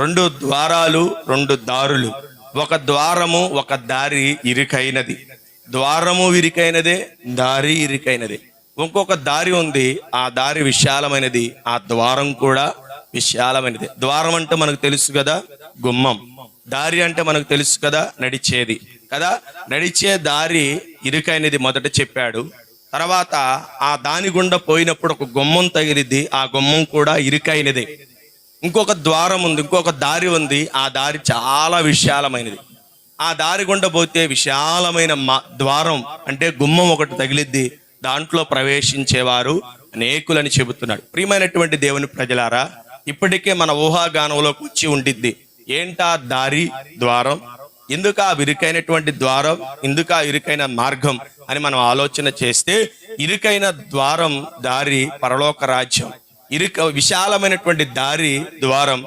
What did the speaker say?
రెండు ద్వారాలు, రెండు దారులు. ఒక ద్వారము, ఒక దారి ఇరుకైనది. ద్వారము ఇరుకైనదే, దారి ఇరుకైనదే. ఇంకొక దారి ఉంది, ఆ దారి విశాలమైనది, ఆ ద్వారం కూడా విశాలమైనది. ద్వారం అంటే మనకు తెలుసు కదా, గుమ్మం. దారి అంటే మనకు తెలుసు కదా, నడిచేది కదా. నడిచే దారి ఇరుకైనది మొదట చెప్పాడు. తర్వాత ఆ దాని గుండా పోయినప్పుడు ఒక గుమ్మం తగిలిద్ది, ఆ గుమ్మం కూడా ఇరుకైనదే. ఇంకొక ద్వారం ఉంది, ఇంకొక దారి ఉంది, ఆ దారి చాలా విశాలమైనది. ఆ దారి గుండా పోతే విశాలమైన ద్వారం అంటే గుమ్మం ఒకటి తగిలిద్ది, దాంట్లో ప్రవేశించేవారు అనేకులని చెబుతున్నాడు. ప్రియమైనటువంటి దేవుని ప్రజలారా, ఇప్పటికే మన ఊహాగానంలోకి వచ్చి ఉండిద్ది. ఏంటా దారి, ద్వారం? ఎందుకు ఆ ఇరుకైనటువంటి ద్వారం, ఎందుకు ఆ ఇరుకైన మార్గం అని మనం ఆలోచన చేస్తే, ఇరుకైన ద్వారం దారి పరలోక రాజ్యం, విశాలమైనటువంటి దారి ద్వారం